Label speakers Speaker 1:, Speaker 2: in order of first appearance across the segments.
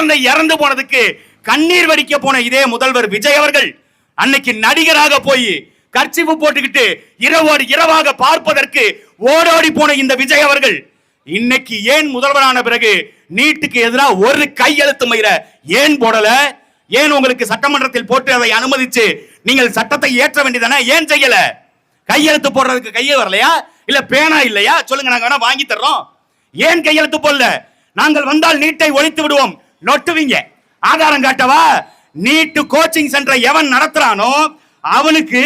Speaker 1: குழந்தை இறந்து போனதுக்கு கண்ணீர் வடிக்க போன இதே முதல்வர் விஜய் அவர்கள் அன்னைக்கு நடிகராக போய் கர்ச்சிப்பு போட்டுக்கிட்டு இரவோடு இரவாக பார்ப்பதற்கு ஓடோடி போன இந்த விஜய் அவர்கள் இன்னைக்கு ஏன் முதல்வரான பிறகு நீட்டுக்கு எதிராக ஒரு கையெழுத்து மயிர ஏன் போடல? ஏன் உங்களுக்கு சட்டமன்றத்தில் போட்டு அதை அனுமதிச்சு நீங்கள் சட்டத்தை ஏற்ற வேண்டியதானே? ஏன் செய்யல? கையெழுத்து போடுறதுக்கு கையே வரலையா? இல்ல பேனா இல்லையா? சொல்லுங்க, நாங்க வேணா வாங்கி தர்றோம். ஏன் கையெழுத்து போடல? நாங்கள் வந்தால் நீட்டை ஒழித்து விடுவோம். நொட்டுவீங்க. ஆதாரம் காட்டவா? நீட்டு கோச்சிங் சென்டரை எவன் நடத்துறானோ அவனுக்கு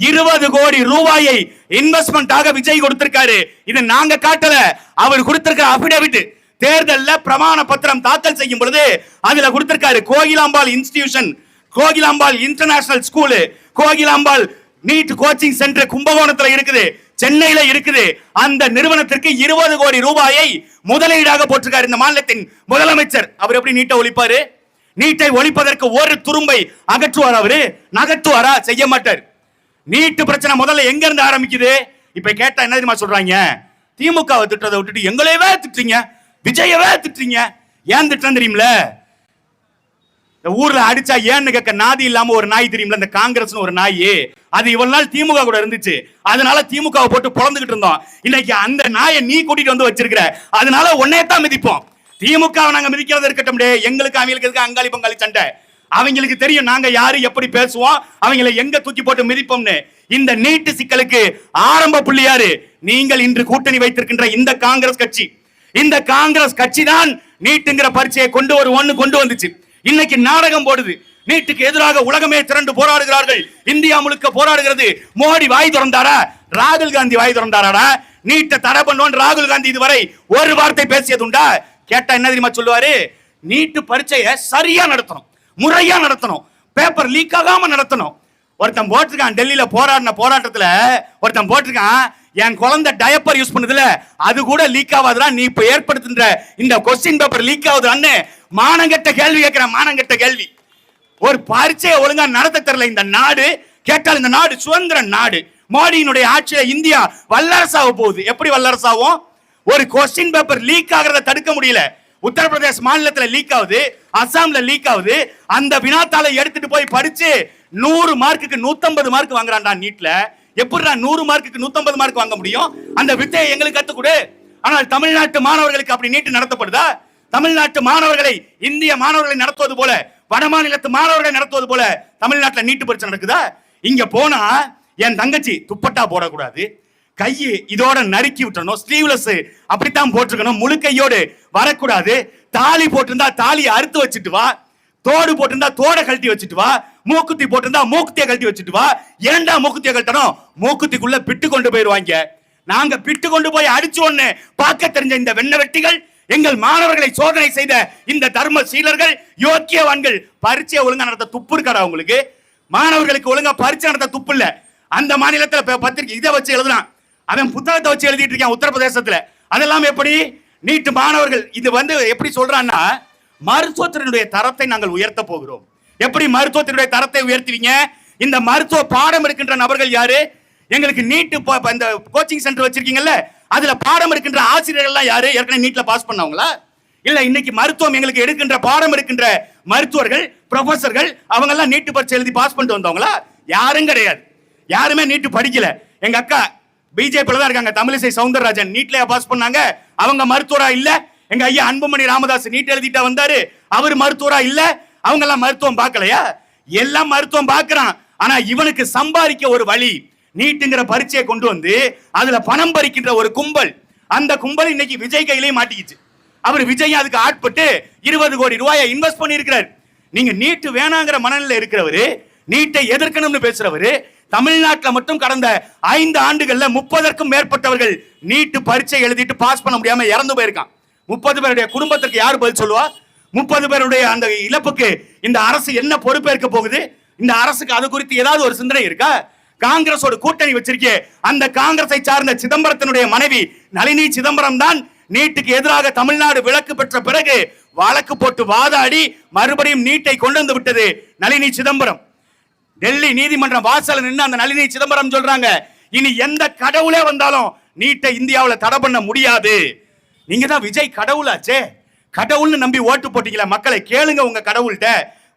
Speaker 1: 20 கோடி ரூபாயை இன்வெஸ்ட்மெண்டாக விஜய் கொடுத்திருக்காரு. இது நாங்க காட்டல, அவர் கொடுத்திருக்கிற அபிடவிட். தேர்தலில் பிரமாண பத்திரம் தாக்கல் செய்யும் பொழுது அதுல கொடுத்திருக்காரு. Kokilambal institution, Kokilambal international school, Kokilambal NEET coaching centre கும்பகோணத்துல இருக்குது, சென்னையில இருக்குது. அந்த நிறுவனத்திற்கு 20 கோடி ரூபாயை முதலீடாக போட்டிருக்காரு இந்த மாநிலத்தின் முதலமைச்சர். அவர் எப்படி நீட்டை ஒழிப்பாரு? நீட்டை ஒழிப்பதற்கு ஒரு துரும்பை அகற்றுவார் அவரு? நகற்றுவாரா? செய்ய மாட்டார். நீட்டு பிரச்சனை முதல்ல எங்க இருந்து ஆரம்பிக்குது? இப்ப கேட்டா என்ன தெரியுமா சொல்றாங்க? திமுகவை திட்டத்தை விட்டுட்டு எங்களையவே திட்டுறீங்க, விஜயவே திட்டுறீங்க. ஏன் திட்டம் தெரியுமில? ஊர்ல அடிச்சா ஏன்னு கேட்க நாதி இல்லாம ஒரு நாய் தெரியுமில, இந்த காங்கிரஸ் ஒரு நாய். அது இவ்வளவு நாள் திமுக கூட இருந்துச்சு, அதனால திமுக போட்டு பொழந்துகிட்டு இருந்தோம். இன்னைக்கு அந்த நாயை நீ கூட்டிட்டு வந்து வச்சிருக்கிற, அதனால உன்னையத்தான் மிதிப்போம். திமுக நாங்க மிதிக்கிறது இருக்கட்டும், எங்களுக்கு அவங்களுக்கு எதுக்கு அங்காளி பங்காளி சண்டை? அவங்களுக்கு தெரியும் நாங்க யாரு, எப்படி பேசுவோம், அவங்களை எங்க தூக்கி போட்டு மிதிப்போம்னு. இந்த நீட்டு சிக்கலுக்கு ஆரம்ப புள்ளி யாரு? நீங்கள் இன்று கூட்டணி வைத்திருக்கின்ற இந்த காங்கிரஸ் கட்சி. இந்த காங்கிரஸ் கட்சி தான் நீட்டுங்கிற பரீட்சையை கொண்டு வந்துச்சு. இன்னைக்கு நாடகம் போடுது. நீட்டுக்கு எதிராக உலகமே திரண்டு போராடுகிறார்கள், இந்தியா முழுக்க போராடுகிறது. மோடி வாய் திறந்தாரா? ராகுல் காந்தி வாய் திறந்தாரா? நீட்டை தடை பண்ணுவோம் ராகுல் காந்தி இதுவரை ஒரு வார்த்தை பேசியது உண்டா? கேட்டா என்ன தெரியுமா சொல்லுவாரு? நீட்டு பரீட்சையை சரியா நடத்தணும், முறையா நடத்தணும், பேப்பர் லீக் ஆகாம நடத்தணும். ஒருத்தன் போட்டிருக்கான், டெல்லியில போராட்டத்துல ஒருத்தன் போட்டிருக்கான், என் குழந்தை டயப்பர் யூஸ் பண்ணுதுல அது கூட லீக் ஆகாதுடா, நீ இப்ப ஏற்படுத்துற இந்த கொஸ்டின் பேப்பர் லீக் ஆகுதுன்னு மானங்கெட்ட கேள்வி கேட்கிறேன். மானங்கெட்ட கேள்வி. ஒரு பரீட்சையை ஒழுங்கா நடத்த தெரியல இந்த நாடு. கேட்டால் இந்த நாடு சுதந்திர நாடு. மோடியினுடைய ஆட்சியில இந்தியா வல்லரசாக போகுது. எப்படி வல்லரசாகும்? ஒரு கொஸ்டின் பேப்பர் லீக் ஆகிறத தடுக்க முடியல. உத்தரப்பிரதேச மாநிலத்துல லீக் ஆகுது, அசாம்ல லீக் ஆகுது. அந்த வினாத்தாளை எடுத்துட்டு போய் படிச்சு 100 மார்க்குக்கு 150 மார்க் வாங்குறான்டா நீட்ல. எப்படிடா 100 மார்க்குக்கு 150 மார்க் வாங்க முடியும்? அந்த வித்தையை எங்களுக்கு கத்து கொடு. ஆனால் தமிழ்நாட்டு மாணவர்களுக்கு அப்படி நீட்டு நடத்தப்படுதா? தமிழ்நாட்டு மாணவர்களை இந்திய மாணவர்களை நடத்துவது போல, வட மாநிலத்து மாணவர்களை நடத்துவது போல தமிழ்நாட்டில் நீட்டு பரீட்சை நடக்குதா? இங்க போனா என் தங்கச்சி துப்பட்டா போடக்கூடாது, கையை இதோட நறுக்கி விட்டணும், ஸ்லீவ்லெஸ் அப்படித்தான் போட்டிருக்கணும், முழு கையோடு வரக்கூடாது, தாலி போட்டிருந்தா தாலியை அறுத்து வச்சுட்டு வா, தோடு போட்டிருந்தா தோடை கழட்டி வச்சுட்டு வா, மூக்குத்தி போட்டிருந்தா மூக்குத்தியை கழட்டி வச்சுட்டு வா. ஏன்டா மூக்குத்தியை கழட்டணும்? மூக்குத்திக்குள்ள பிட்டு கொண்டு போயிருவாங்க. நாங்க பிட்டு கொண்டு போய் அடிச்சு ஒண்ணு பார்க்க தெரிஞ்ச இந்த வெண்ண வெட்டிகள், எங்கள் மாணவர்களை சோதனை செய்த இந்த தர்ம சீலர்கள், யோக்கியவான்கள் பரீட்சையை ஒழுங்கா நடத்த துப்பு இருக்காரா உங்களுக்கு? மாணவர்களுக்கு ஒழுங்கா பரீட்சை நடத்த துப்பு இல்ல. அந்த மாநிலத்துல பத்திரிக்கை இதை வச்சு எழுதுறான், அவன் புத்தகத்தை வச்சு எழுதிட்டு இருக்கான் உத்தரப்பிரதேசத்துல. அதெல்லாம் எப்படி? நீட்டு மாணவர்கள் இது எப்படி சொல்றான்னா, மருத்துவத்தினுடைய தரத்தை நாங்கள் உயர்த்த போகிறோம். எப்படி மருத்துவத்தினுடைய தரத்தை உயர்த்துவீங்க? இந்த மருத்துவ பாடம் இருக்கின்ற நபர்கள் யாரு? எங்களுக்கு நீட்டு இந்த கோச்சிங் சென்டர் வச்சிருக்கீங்கல்ல, அதுல பாடம் இருக்கின்ற ஆசிரியர்கள் யாரு? ஏற்கனவே நீட்ல பாஸ் பண்ணவங்களா? இல்ல இன்னைக்கு மருத்துவம் எங்களுக்கு எடுக்கின்ற பாடம் இருக்கின்ற மருத்துவர்கள், ப்ரொஃபசர்கள் அவங்க எல்லாம் நீட்டு பரீட்சை எழுதி பாஸ் பண்ணிட்டு வந்தவங்களா? யாரும் கிடையாது. யாருமே நீட்டு படிக்கல. எங்க அக்கா பிஜேபியில தான் இருக்காங்க, தமிழிசை சவுந்தரராஜன் நீட்லயா பாஸ் பண்ணாங்க? அவங்க மருத்துவரா இல்ல. எங்க ஐயா அன்புமணி ராமதாஸ் நீட் எழுதிட்டா வந்தாரு, அவர் மருத்துவரா இல்ல. அவங்க எல்லாம் மருத்துவம் பார்க்கலையா? எல்லாம் மருத்துவம் பார்க்கிறான். ஆனா இவனுக்கு சம்பாதிக்க ஒரு வழி, நீட்டுங்கிற பரீட்சையை கொண்டு வந்து அதுல பணம் பறிக்கின்ற ஒரு கும்பல். அந்த கும்பல் இன்னைக்கு விஜய் கையிலேயே மாட்டிக்கிச்சு. அவர் விஜய் அதுக்கு ஆட்பட்டு 20 கோடி ரூபாயை இன்வெஸ்ட் பண்ணி இருக்கிறார். நீங்க நீட்டு வேணாங்கிற மனநிலை இருக்கிறவரு, நீட்டை எதிர்க்கணும்னு பேசுறவரு, தமிழ்நாட்டில் மட்டும் கடந்த 5 ஆண்டுகள்ல 30க்கும் மேற்பட்டவர்கள் நீட்டு பரீட்சை எழுதிட்டு பாஸ் பண்ண முடியாம இறந்து போயிருக்கான். 30 பேருடைய குடும்பத்திற்கு யார் பதில் சொல்லுவா? 30 பேருடைய அந்த இழப்புக்கு இந்த அரசு என்ன பொறுப்பேற்க போகுது? இந்த அரசுக்கு அது குறித்து ஏதாவது ஒரு சிந்தனை இருக்கா? காங்கிரஸோட கூட்டணி வச்சிருக்கே, அந்த காங்கிரஸை சார்ந்த சிதம்பரத்தினுடைய மனைவி நளினி சிதம்பரம் தான் நீட்டுக்கு எதிராக தமிழ்நாடு விலக்கு பெற்ற பிறகு வழக்கு போட்டு வாதாடி மறுபடியும் நீட்டை கொண்டு வந்து விட்டது நளினி சிதம்பரம். டெல்லி நீதிமன்றம் வாசல் நின்று அந்த நளினி சிதம்பரம் சொல்றாங்க, இனி எந்த கடவுளே வந்தாலும் நீட்டை இந்தியாவில் தடை பண்ண முடியாது. நீங்க தான் விஜய் கடவுளாச்சே, கடவுள்னு நம்பி ஓட்டு போட்டீங்களா? மக்களை கேளுங்க உங்க கடவுள்கிட்ட.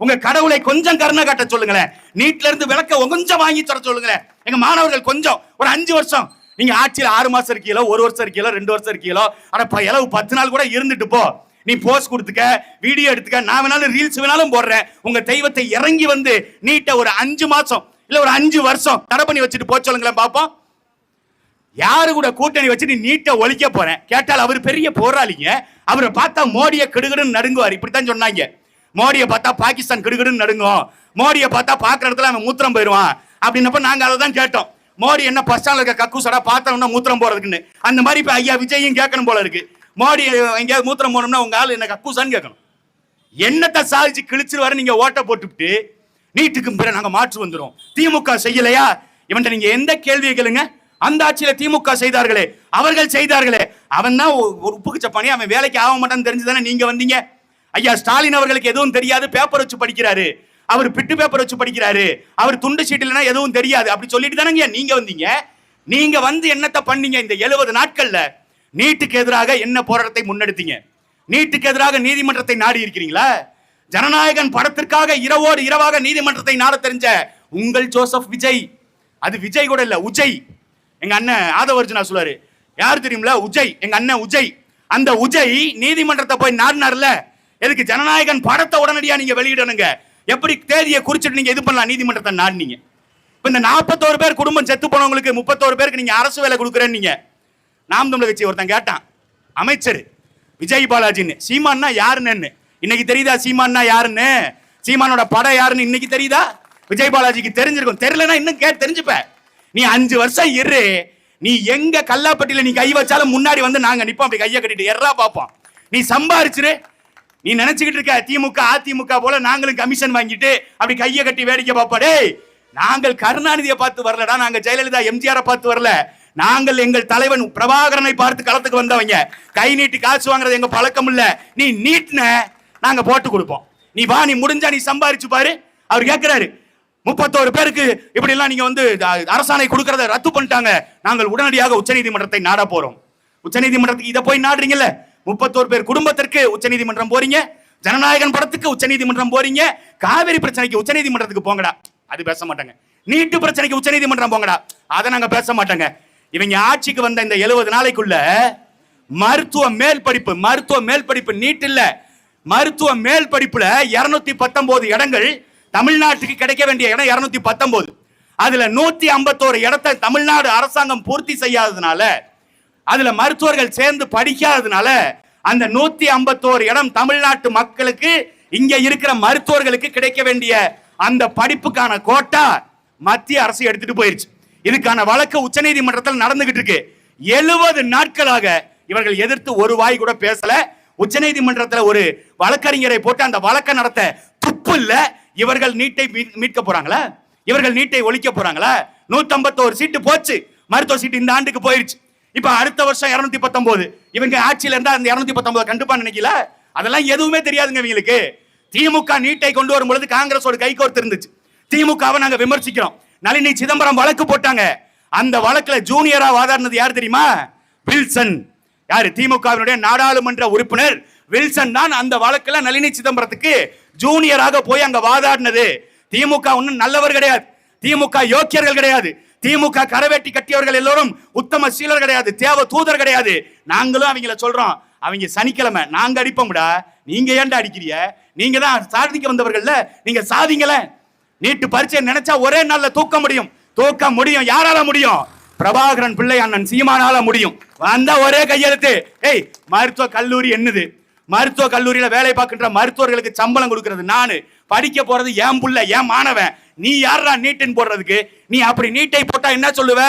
Speaker 1: உங்க கடவுளை கொஞ்சம் கருணை காட்ட சொல்லுங்களேன். நீட்ல இருந்து விளக்க கொஞ்சம் வாங்கி தர சொல்லுங்களேன். எங்க மாணவர்கள் கொஞ்சம் ஒரு 5 வருஷம் நீங்க ஆட்சியில் 6 மாசம் இருக்கீங்களோ, 1 வருஷம் இருக்கீங்களோ, 2 வருஷம் இருக்கீங்களோ, ஆனா இளவு 10 நாள் கூட இருந்துட்டு போ. நீ போஸ்ட் கொடுத்துக்க, வீடியோ எடுத்துக்க, நான் வேணாலும் ரீல்ஸ் வேணாலும் போடுறேன். உங்க தெய்வத்தை இறங்கி வந்து நீட்ட ஒரு 5 மாசம் இல்ல ஒரு 5 வருஷம் தடை பண்ணி வச்சுட்டு போக சொல்லுங்களேன் பாப்போம். யாரு கூட கூட்டணி வச்சு நீ நீட்ட ஒழிக்க போறேன் கேட்டால் அவர் பெரிய போராளிங்க. அவரை பார்த்தா மோடியை கிடுகிடுன்னு நடுங்குவார். இப்படித்தான் சொன்னாங்க. மோடியை பார்த்தா பாகிஸ்தான் கிடுகிடுன்னு நடுங்கும், மோடியை பார்த்தா பாக்குற இடத்துல அவன் மூத்திரம் போயிடுவான் அப்படின்னப்ப நாங்க அதை தான் கேட்டோம். மோடி என்ன பஸ் ஸ்டாண்ட்ல இருக்க கக்கூசடா பார்த்தோம்னா மூத்திரம் போறதுக்குன்னு. அந்த மாதிரி இப்ப ஐயா விஜயும் கேட்கணும் போல இருக்கு. மோடி எங்கேயாவது மூத்திரம் போனோம்னா உங்க ஆள் என்ன கக்கூசான்னு கேட்கணும். என்னத்தை சாதிச்சு கிழிச்சிருவாரு நீங்க ஓட்ட போட்டுவிட்டு நீட்டுக்கு பிறகு நாங்க மாற்று வந்துடும். திமுக செய்யலையா? இவன் நீங்க எந்த கேள்வியை கேளுங்க. அந்த ஆட்சியில திமுக செய்தார்களே, அவர்கள் செய்தார்களே, அவன் தான் ஒரு உப்புக்கு சப்பானி, அவன் வேலைக்கு ஆக மாட்டான்னு தெரிஞ்சுதானே நீங்க வந்தீங்க. ஐயா ஸ்டாலின் அவர்களுக்கு எதுவும் தெரியாது, பேப்பர் வச்சு படிக்கிறாரு, அவர் பிட்டு பேப்பர் வச்சு படிக்கிறாரு, அவர் துண்டு சீட்டுலனா எதுவும் தெரியாது அப்படி சொல்லிட்டு தானே நீங்க வந்தீங்க. நீங்க வந்து என்னத்தை பண்ணீங்க? இந்த 70 நாட்கள்ல நீட்டுக்கு எதிராக என்ன போராட்டத்தை முன்னெடுத்தீங்க? நீட்டுக்கு எதிராக நீதிமன்றத்தை நாடி இருக்கிறீங்களா? ஜனநாயகன் படத்திற்காக இரவோடு இரவாக நீதிமன்றத்தை நாட தெரிஞ்ச உங்கள் ஜோசப் விஜய், அது விஜய் கூட இல்ல உஜய். எங்க அண்ணன் ஆதவர்ஜுனா சொல்லுவாரு, யார் தெரியும்ல? உஜய், எங்க அண்ணன் உஜய். அந்த உஜய் நீதிமன்றத்தை போய் நாடினார்ல. எதுக்கு? ஜனநாயகன் படத்தை உடனடியா நீங்க வெளியிடணுங்க. எப்படி தேதியை குறிச்சிட்டு நீங்க இது பண்ணலாம்? நீதிமன்றத்தை நாடினீங்க. இப்ப இந்த 41 பேர் குடும்பம் செத்து போனவங்களுக்கு 31 பேருக்கு நீங்க அரசு வேலை கொடுக்குறேன்னு நீங்க. நாம் தமிழர் கட்சி ஒருத்தன் கேட்டான், அமைச்சர் விஜய் பாலாஜின்னு, சீமான்னா யாருன்னு இன்னைக்கு தெரியுதா? சீமான்னா யாருன்னு, சீமானோட படம் யாருன்னு இன்னைக்கு தெரியுதா? விஜய் பாலாஜிக்கு தெரிஞ்சிருக்கும். தெரியலன்னா இன்னும் தெரிஞ்சுப்ப. நீ 5 வருஷம் இரு. நீ எங்க கல்லாப்பட்டியில நீ கை வச்சாலும் முன்னாடி வந்து நாங்க நிப்போம், அப்படி கையை கட்டிட்டு எறா பாப்போம். நீ சம்பாரிச்சிரு. நீ நினைச்சுக்கிட்டு இருக்க திமுக அதிமுக போல நாங்களும் கமிஷன் வாங்கிட்டு அப்படி கையை கட்டி வேடிக்கை பாப்பாடே. நாங்கள் கருணாநிதியை பார்த்து வரலடா, நாங்க ஜெயலலிதா எம்ஜிஆரை பார்த்து வரல. நாங்கள் எங்கள் தலைவன் பிரபாகரனை பார்த்து களத்துக்கு வந்தவங்க. கை நீட்டி காசு வாங்குறது எங்க பழக்கம் இல்ல. நீ நீட்ன நாங்க போட்டு கொடுப்போம். நீ வா, நீ முடிஞ்சா நீ சம்பாரிச்சு பாரு. அவர் கேட்கிறாரு, 31 பேருக்கு இப்படி எல்லாம் நீங்க வந்து அரசாணை கொடுக்கறத ரத்து பண்ணிட்டாங்க, நாங்கள் உடனடியாக உச்சநீதிமன்றத்தை நாட போறோம். உச்சநீதிமன்றத்துக்கு இதை போய் நாடுறீங்கல்ல. 31 பேர் குடும்பத்திற்கு உச்சநீதிமன்றம் போறீங்க, ஜனநாயகன் படத்துக்கு உச்சநீதிமன்றம் போறீங்க, காவிரி பிரச்சனைக்கு உச்சநீதிமன்றத்துக்கு போங்கடா, அது பேச மாட்டாங்க. நீட்டு பிரச்சனைக்கு உச்சநீதிமன்றம் போங்கடா, அதை நாங்க பேச மாட்டாங்க. இவங்க ஆட்சிக்கு வந்த இந்த 70 நாளைக்குள்ள மருத்துவ மேல் படிப்பு நீட் இல்ல, மருத்துவ மேல் படிப்புல 219 இடங்கள் தமிழ்நாட்டுக்கு கிடைக்க வேண்டிய இடம் 219. அதுல 151 இடத்தை தமிழ்நாடு அரசாங்கம் பூர்த்தி செய்யாததுனால, அதுல மருத்துவர்கள் சேர்ந்து படிக்காததுனால அந்த 151 இடம் தமிழ்நாட்டு மக்களுக்கு, இங்க இருக்கிற மருத்துவர்களுக்கு கிடைக்க வேண்டிய அந்த படிப்புக்கான கோட்டா மத்திய அரசு எடுத்துட்டு போயிருச்சு. இதுக்கான வழக்கு உச்சநீதிமன்றத்தில் நடந்துகிட்டு இருக்கு. 70 நாட்களாக இவர்கள் எதிர்த்து ஒரு வாய் கூட பேசல. உச்சநீதிமன்றத்தில் ஒரு வழக்கறிஞரை போட்டு அந்த வழக்கை நடத்த துப்பு இல்ல. இவர்கள் நீட்டை மீட்க போறாங்களா? இவர்கள் நீட்டை ஒழிக்க போறாங்களா? 151 சீட்டு போச்சு, மருத்துவ சீட்டு இந்த ஆண்டுக்கு போயிருச்சு. இப்ப அடுத்த வருஷம் 219. இவங்க ஆட்சியில இருந்தா அந்த 219 கண்டுப்பா நினைக்கல. அதெல்லாம் எதுவுமே தெரியாதுங்க இவங்களுக்கு. திமுக நீட்டை கொண்டு வரும் பொழுது காங்கிரஸோட கைகோர்த்து இருந்துச்சு. திமுகவை நாங்க விமர்சிக்கிறோம். நளினி சிதம்பரம் வழக்கு போட்டாங்க. அந்த வழக்குல ஜூனியரா வாதாடினது யார் தெரியுமா? வில்சன். யாரு? திமுகவினுடைய நாடாளுமன்ற உறுப்பினர் வில்சன் தான் அந்த வழக்குல நளினி சிதம்பரத்துக்கு ஜூனியராக போய் அங்க வாதாடினது. திமுக ஒன்னும் நல்லவர் கிடையாது, திமுக யோக்கியர்கள் கிடையாது, திமுக கரவேட்டி கட்டியவர்கள் எல்லோரும் உத்தம சீலர் கிடையாது, தேவ தூதர் கிடையாது. நாங்களும் அவங்கள சொல்றோம், அவங்க சனிக்கிழமை நாங்க அடிப்போம்டா, நீங்க ஏன்டா அடிக்கிறீங்க? நீங்க தான் சாதிக்க வந்தவர்கள்ல, நீங்க சாதிங்கள. நீட்டு பரீட்சை நினைச்சா ஒரே நாள்ல தூக்க முடியும். யாரால முடியும்? பிரபாகரன் பிள்ளை அண்ணன் சீமானால முடியும். வந்தா ஒரே கையெழுத்து. ஏய், மருத்துவ கல்லூரி என்னது? மருத்துவ கல்லூரியில வேலை பார்க்கின்ற மருத்துவர்களுக்கு சம்பளம் கொடுக்கிறது நானு, படிக்க போறது என் புள்ள, என் மாணவன். நீ யாரா நீட்டின் போடுறதுக்கு? நீ அப்படி நீட்டை போட்டா என்ன சொல்லுவ?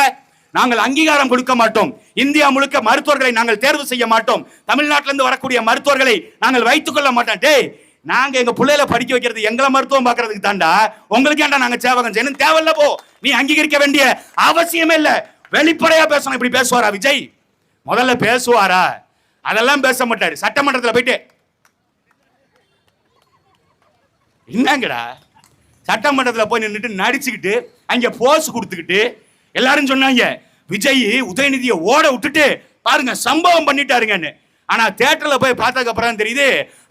Speaker 1: நாங்கள் அங்கீகாரம் கொடுக்க மாட்டோம், இந்தியா முழுக்க மருத்துவர்களை நாங்கள் தேர்வு செய்ய மாட்டோம், தமிழ்நாட்டில இருந்து வரக்கூடிய மருத்துவர்களை நாங்கள் வைத்துக் கொள்ள மாட்டோம். டேய், நாங்க எங்க பிள்ளைகளை படிக்க வைக்கிறது எங்களை மருத்துவம் பார்க்கறதுக்கு தாண்டா, உங்களுக்கு ஏன்டா நாங்க சேவகம் செய்யணும்? தேவையில்ல போ. நீ அங்கீகரிக்க வேண்டிய அவசியமே இல்ல. வெளிப்படையா பேசணும். இப்படி பேசுவாரா விஜய்? முதல்ல பேசுவாரா? அதெல்லாம் பேச மாட்டாரு. சட்டமன்றத்தில் போயிட்டு என்னங்கடா, சட்டமன்றத்தில் போய் நின்றுட்டு நடிச்சுக்கிட்டு அங்க போஸ் கொடுத்துக்கிட்டு எல்லாரும் சொன்னாங்க விஜய் உதயநிதியை ஓட விட்டுட்டு பாருங்க சம்பவம் பண்ணிட்டாருங்கன்னு. ஆனா தியேட்டர்ல போய் பார்த்ததுக்கு அப்புறம் தெரியுது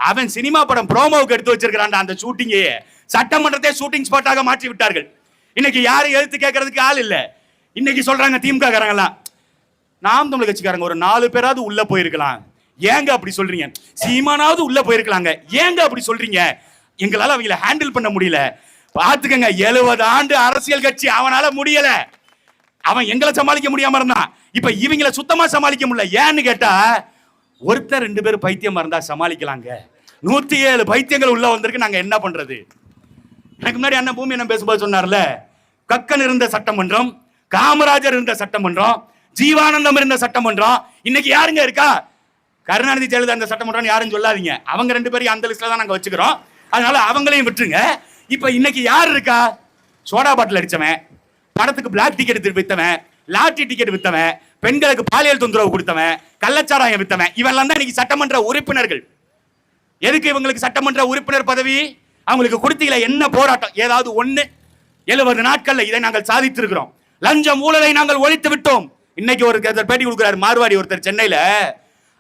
Speaker 1: அவன் சினிமா படம் ப்ரோமோவுக்கு எடுத்து வச்சிருக்கான். அந்த ஷூட்டிங்கே சட்டமன்றத்தை ஷூட்டிங் ஸ்பாட்டாக மாற்றி விட்டார்கள். இன்னைக்கு யாரும் எழுத்து கேட்கறதுக்கு ஆள் இல்ல. இன்னைக்கு சொல்றாங்க திமுக காரங்கலாம், நாம் தமிழ் கட்சிக்காரங்க ஒரு 4 பேராவது உள்ள போயிருக்கலாம், ஏங்க அப்படி சொல்றீங்க? சீமானாவது உள்ள போயிருக்கலாங்க, ஏங்க அப்படி சொல்றீங்க? எங்களால அவங்கள ஹேண்டில் பண்ண முடியல. பாத்துக்கங்க, 70 ஆண்டு அரசியல் கட்சி அவனால முடியல. அவன் எங்களை சமாளிக்க முடியாம இருந்தான், இப்ப இவங்கள சுத்தமா சமாளிக்க முடியல. ஏன்னு கேட்டா, ஒருத்தர் 2 பேர் பைத்தியமா இருந்தா சமாளிக்கலாங்க, 107 பைத்தியங்கள் உள்ள வந்திருக்கு, நாங்க என்ன பண்றது? எனக்கு முன்னாடி அண்ணன் பூமி என்ன பேசும்போது சொன்னார்ல, கக்கன் இருந்த சட்டமன்றம், காமராஜர் இருந்த சட்டமன்றம், ஜீவானந்தம் இருந்த சட்டமன்றம், இன்னைக்கு யாருங்க இருக்கா? கருணாநிதி ஜெயலலிதா இந்த சட்டமன்றம் யாரும் சொல்லாதீங்க, அவங்க 2 பேரும் அந்த லிஸ்ட்ல தான் நாங்க வச்சுக்கிறோம், அதனால அவங்களையும் விட்டுருங்க. இப்ப இன்னைக்கு யார் இருக்கா? சோடா பாட்டில் அடிச்சவன், படத்துக்கு பிளாக் டிக்கெட் வித்தவன், லாட்டரி டிக்கெட் வித்தவன், பெண்களுக்கு பாலியல் தொந்தரவு கொடுத்தவன், கள்ளச்சாராயம் வித்தவன், இவெல்லாம் தான் இன்னைக்கு சட்டமன்ற உறுப்பினர்கள். எதுக்கு இவங்களுக்கு சட்டமன்ற உறுப்பினர் பதவி? அவங்களுக்கு கொடுத்தீங்களா என்ன போராட்டம்? ஏதாவது ஒண்ணு? 70 நாட்கள்ல இதை நாங்கள் சாதித்திருக்கிறோம். லஞ்சம் ஊழலை நாங்கள் ஒழித்து விட்டோம். இன்னைக்கு ஒரு பேட்டி கொடுக்கிறார் மார்வாடி ஒருத்தர் சென்னையில,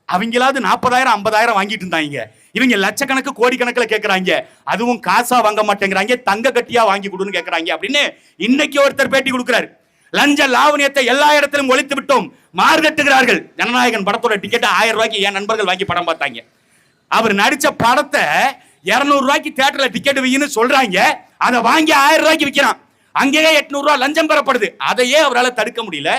Speaker 1: அவங்களாவது 40,000 50,000 வாங்கிட்டு இருந்தாங்க, இவங்க லட்சக்கணக்கு கோடிக்கணக்கில் கேட்கறாங்க, அதுவும் காசா வாங்க மாட்டேங்கிறாங்க, தங்க கட்டியா வாங்கி கொடுன்னு கேட்கறாங்க அப்படின்னு இன்னைக்கு ஒருத்தர் பேட்டி கொடுக்கிறார். லஞ்ச லாவணியத்தை எல்லா இடத்திலும் ஒழித்து விட்டோம், மார்கட்டுகிறார்கள். ஜனநாயகன் படத்தோட டிக்கெட் 1000 ரூபாய்க்கு என் நண்பர்கள் வாங்கி படம் பார்த்தாங்க. அவர் நடிச்ச படத்தை 200 ரூபாய்க்கு தியேட்டர்ல டிக்கெட் வைன்னு சொல்றாங்க, அதை வாங்கி 1000 ரூபாய்க்கு விற்கிறான். அங்கேயே 800 ரூபாய் லஞ்சம் பெறப்படுது. அதையே அவரால் தடுக்க முடியல.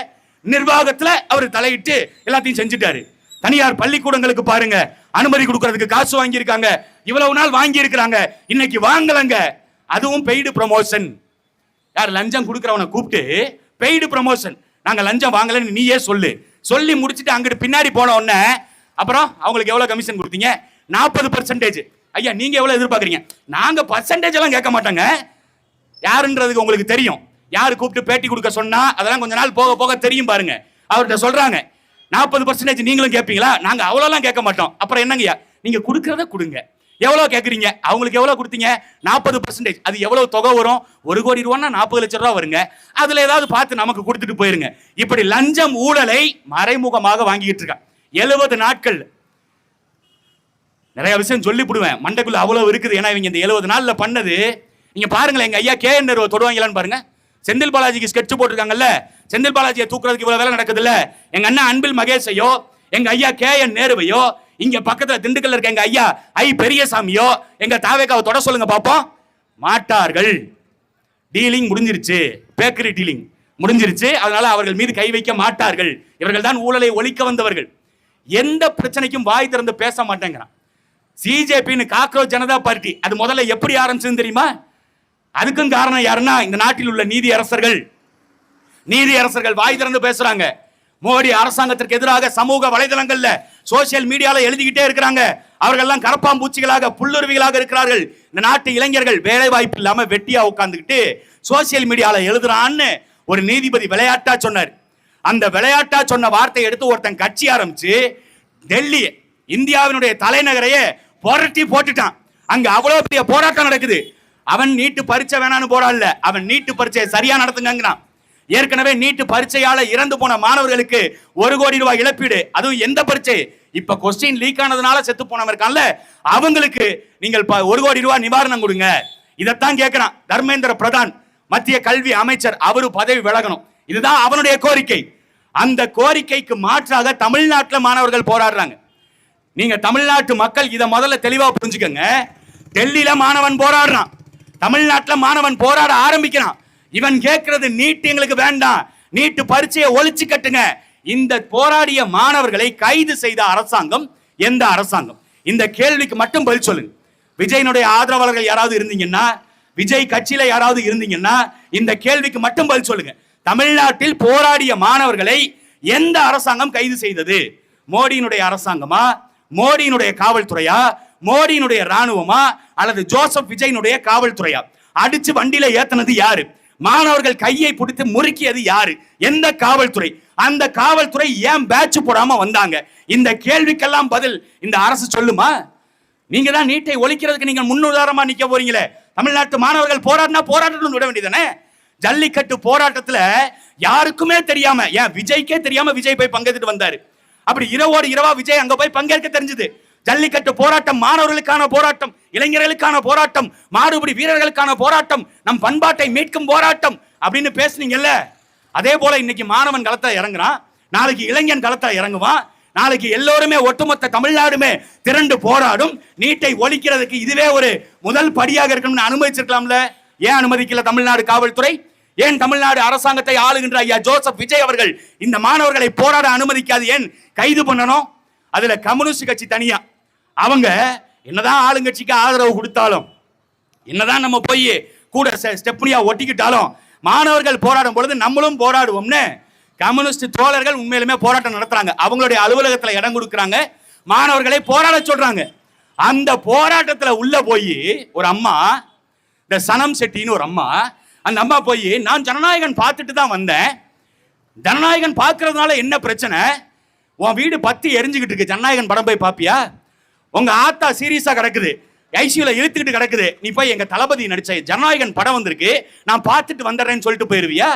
Speaker 1: நிர்வாகத்துல அவர் தலையிட்டு எல்லாத்தையும் செஞ்சுட்டாரு. தனியார் பள்ளிக்கூடங்களுக்கு பாருங்க, அனுமதி கொடுக்கறதுக்கு காசு வாங்கி இருக்காங்க, இவ்வளவு நாள் வாங்கி இருக்கிறாங்க, இன்னைக்கு வாங்கலங்க. அதுவும் பெய்டு ப்ரமோஷன். யார் லஞ்சம் கொடுக்கறவனை கூப்பிட்டு பெய்டு ப்ரமோஷன், நாங்க லஞ்சம் வாங்கலன்னு நீயே சொல்லி முடிச்சுட்டு அங்கிட்டு பின்னாடி போன உடனே அப்புறம் அவங்களுக்கு எவ்வளவு கமிஷன் கொடுத்தீங்க? 40%. ஐயா நீங்க எவ்வளவு எதிர்பார்க்கறீங்க? நாங்க பர்சன்டேஜ் எல்லாம் கேட்க மாட்டாங்க, யாருன்றதுக்கு உங்களுக்கு தெரியும். யாரு கூப்பிட்டு பேட்டி கொடுக்க சொன்னா அதெல்லாம் கொஞ்ச நாள் போக போக தெரியும் பாருங்க. அவர்கிட்ட சொல்றாங்க 40% நீங்களும் கேட்பீங்களா? நாங்க அவ்வளோலாம் கேட்க மாட்டோம். அப்புறம் என்னங்கய்யா, நீங்க கொடுக்கறத கொடுங்க, எவ்வளவு கேட்குறீங்க? அவங்களுக்கு எவ்வளவு கொடுத்தீங்க? 40%. அது எவ்வளவு தொகை வரும்? 1 கோடி ரூபான்னா 40 லட்சம் ரூபா வருங்க. அதுல ஏதாவது பார்த்து நமக்கு கொடுத்துட்டு போயிருங்க. இப்படி லஞ்சம் ஊழலை மறைமுகமாக வாங்கிட்டு இருக்கான் 70 நாட்கள். நிறைய விஷயம் சொல்லிவிடுவேன், மண்டைக்குள்ள அவ்வளவு இருக்குது. ஏன்னா இவங்க இந்த 70 நாள்ல பண்ணது நீங்க பாருங்களேன். எங்க ஐயா KN நேரு தொடுவாங்களான்னு பாருங்க. செந்தில் பாலாஜிக்கு ஸ்கெட்ச் போட்டிருக்காங்கல்ல, செந்தில் பாலாஜியை தூக்குறதுக்கு இவ்வளவு வேலை நடக்குது இல்ல. எங்க அண்ணன் அன்பில் மகேஷையோ, எங்க ஐயா KN நேருவையோ, இங்க பக்கத்துல திண்டுக்கல்ல இருக்க எங்க ஐயா பெரியசாமியோ எங்க தாவேக்காவை தொட சொல்லுங்க பாப்போம். மாட்டார்கள். டீலிங் முடிஞ்சிருச்சு, பேக்கரி டீலிங் முடிஞ்சிருச்சு. அதனால அவர்கள் மீது கை வைக்க மாட்டார்கள். இவர்கள் தான் ஊழலை ஒழிக்க வந்தவர்கள். எந்த பிரச்சனைக்கும் வாய் திறந்து பேச மாட்டேங்கிறான். சிஜேபின்னு காக்ரோச் ஜனதா பார்ட்டி, அது முதல்ல எப்படி ஆரம்பிச்சதுன்னு தெரியுமா? அதுக்கும் காரணம் யாருன்னா இந்த நாட்டில் உள்ள நீதி அரசர்கள் வாய் திறந்து பேசுறாங்க. மோடி அரசாங்கத்திற்கு எதிராக சமூக வலைதளங்கள்ல சோசியல் மீடியால எழுதிக்கிட்டே இருக்கிறாங்க. அவர்கள்லாம் கரப்பாம்பூச்சிகளாக புல்லுருவிகளாக இருக்கிறார்கள். இந்த நாட்டு இளைஞர்கள் வேலை வாய்ப்பு இல்லாம வெட்டியா உட்கார்ந்துக்கிட்டு சோசியல் மீடியால எழுதுறான்னு ஒரு நீதிபதி விளையாட்டா சொன்னார். அந்த விளையாட்டா சொன்ன வார்த்தை எடுத்து ஒருத்தன் கட்சி ஆரம்பிச்சு டெல்லி இந்தியாவினுடைய தலைநகரையே புரட்டி போட்டுட்டான். அங்க அவ்வளவு பெரிய போராட்டம் நடக்குது. அவன் நீட்டு பரீட்சை வேணான்னு போராடல, அவன் நீட்டு பரீட்சையை சரியா நடத்துங்கிறான். ஏற்கனவே நீட்டு பரீட்சையால இறந்து போன மாணவர்களுக்கு 1 கோடி ரூபாய் இழப்பீடு. அதுவும் எந்த பரீட்சை? இப்ப கொஸ்டின் லீக் ஆனதுனால செத்து போனவங்க இருக்கான்ல, அவங்களுக்கு நீங்கள் 1 கோடி ரூபாய் நிவாரணம் கொடுங்க. இதைத்தான் கேட்கிறான் தர்மேந்திர பிரதான், மத்திய கல்வி அமைச்சர். அவரு பதவி விலகணும், இதுதான் அவனுடைய கோரிக்கை. அந்த கோரிக்கைக்கு மாற்றாக தமிழ்நாட்டில் மாணவர்கள் போராடுறாங்க. நீங்க தமிழ்நாட்டு மக்கள் இதை முதல்ல தெளிவா புரிஞ்சுக்கங்க. டெல்லியில மாணவன் போராடுறான், தமிழ்நாட்டில் மாணவன் போராட ஆரம்பிக்கிறான். இவன் கேட்கிறது நீட் எங்களுக்கு வேண்டாம், நீட்டு பரீட்சையை ஒழிச்சு கட்டுங்க. இந்த போராடிய மாணவர்களை கைது செய்த அரசாங்கம் எந்த அரசாங்கம்? இந்த கேள்விக்கு மட்டும் பதில் சொல்லுங்க. விஜயனுடைய ஆதரவாளர்கள் யாராவது இருந்தீங்கன்னா, விஜய் கட்சியில யாராவது இருந்தீங்கன்னா இந்த கேள்விக்கு மட்டும் பதில் சொல்லுங்க. தமிழ்நாட்டில் போராடிய மாணவர்களை எந்த அரசாங்கம் கைது செய்தது? மோடியினுடைய அரசாங்கமா, மோடியினுடைய காவல்துறையா, மோடியினுடைய ராணுவமா, அல்லது ஜோசப் விஜயனுடைய காவல்துறையா? அடிச்சு வண்டியில ஏத்தனது யாரு? மாணவர்கள் கையை பிடித்து முறுக்கியது யாரு? எந்த காவல்துறை? அந்த காவல்துறை ஏன் பேட்ச் போடாம வந்தாங்க? இந்த கேள்விக்கெல்லாம் பதில் இந்த அரசு சொல்லுமா? நீங்க தான் நீட்டை ஒழிக்கிறதுக்கு நீங்க முன்னுதாரணமா நிக்க போறீங்களே. தமிழ்நாட்டு மாணவர்கள் போராடினா போராட்டணும் விட வேண்டியதானே? ஜல்லிக்கட்டு போராட்டத்துல யாருக்குமே தெரியாம, ஏன் விஜய்க்கே தெரியாம விஜய் போய் பங்கெடுத்துட்டு வந்தாரு. அப்படி இரவோடு இரவா விஜய் அங்க போய் பங்கேற்க தெரிஞ்சது. ஜல்லிக்கட்டு போராட்டம் மாணவர்களுக்கான போராட்டம், இளைஞர்களுக்கான போராட்டம், மாடுபிடி வீரர்களுக்கான போராட்டம், நம் பண்பாட்டை மீட்கும் போராட்டம் அப்படின்னு பேசுனீங்கல்ல. அதே போல இன்னைக்கு மாணவன் களத்துல இறங்குறான், நாளைக்கு இளைஞன் களத்துல இறங்குவான், நாளைக்கு எல்லோருமே ஒட்டுமொத்த தமிழ்நாடுமே திரண்டு போராடும். நீட்டை ஒழிக்கிறதுக்கு இதுவே ஒரு முதல் படியாக இருக்கணும்னு அனுமதிச்சிருக்கலாம்ல. ஏன் அனுமதிக்கல தமிழ்நாடு காவல்துறை? ஏன் தமிழ்நாடு அரசாங்கத்தை ஆளுகின்ற ஐயா ஜோசப் விஜய் அவர்கள் இந்த மாணவர்களை போராட அனுமதிக்காது ஏன் கைது பண்ணணும்? அதுல கம்யூனிஸ்ட் கட்சி தனியா, அவங்க என்னதான் ஆளுங்கட்சிக்கு ஆதரவு கொடுத்தாலும், என்னதான் நம்ம போய் கூட ஸ்டெப்னியா ஒட்டிக்கிட்டாலும், மாணவர்கள் போராடும் பொழுது நம்மளும் போராடுவோம்னு கம்யூனிஸ்ட் தோழர்கள் உண்மையிலுமே போராட்டம் நடத்துறாங்க. அவங்களுடைய அலுவலகத்துல இடம் கொடுக்குறாங்க, மாணவர்களை போராட சொல்றாங்க. அந்த போராட்டத்துல உள்ள போய் ஒரு அம்மா, இந்த சனம் செட்டின்னு ஒரு அம்மா, அந்த அம்மா போய் நான் ஜனநாயகன் பார்த்துட்டு தான் வந்தேன், ஜனநாயகன் பார்க்கறதுனால என்ன பிரச்சனை? உன் வீடு பத்தி எரிஞ்சுக்கிட்டு இருக்கு, ஜனநாயகன் படம் போய் பாப்பியா? உங்க ஆத்தா சீரியஸா கிடக்குது, ஐசியூல இழுத்துக்கிட்டு கிடக்குது, நீ போய் எங்க தளபதி நடிச்ச ஜனநாயகன் படம் வந்திருக்கு நான் பார்த்துட்டு வந்துடுறேன்னு சொல்லிட்டு போயிருவியா?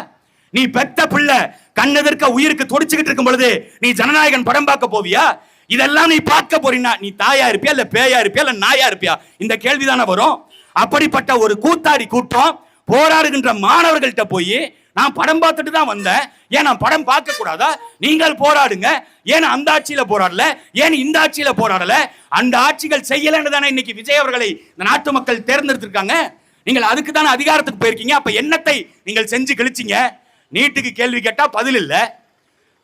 Speaker 1: நீ பெத்த பிள்ளை கண்ணெதிர்க்க உயிருக்கு துடிச்சுக்கிட்டு இருக்கும் பொழுது நீ ஜனநாயகன் படம் பார்க்க போவியா? இதெல்லாம் நீ பார்க்க போறீன்னா நீ தாயா இருப்பியா இல்ல பேயா இருப்பியா இல்ல நாயா இருப்பியா? இந்த கேள்விதானே வரும். அப்படிப்பட்ட ஒரு கூத்தாடி கூட்டம் போராடுகின்ற மாணவர்கள்ட்ட போய் நான் படம் பார்த்துட்டு தான் வந்தேன், ஏன் நான் படம் பார்க்க கூடாதா? நீங்கள் போராடுங்க, ஏன் அந்த ஆட்சியில போராடல, ஏன் இந்த ஆட்சியில போராடல? அந்த ஆட்சிகள் செய்யலன்னு தானே இன்னைக்கு விஜய் அவர்களை இந்த நாட்டு மக்கள் தேர்ந்தெடுத்திருக்காங்க. நீங்கள் அதுக்கு தானே அதிகாரத்துக்கு போயிருக்கீங்க. அப்ப என்னத்தை நீங்கள் செஞ்சு கிழிச்சிங்க? நீட்டுக்கு கேள்வி கேட்டா பதில் இல்ல,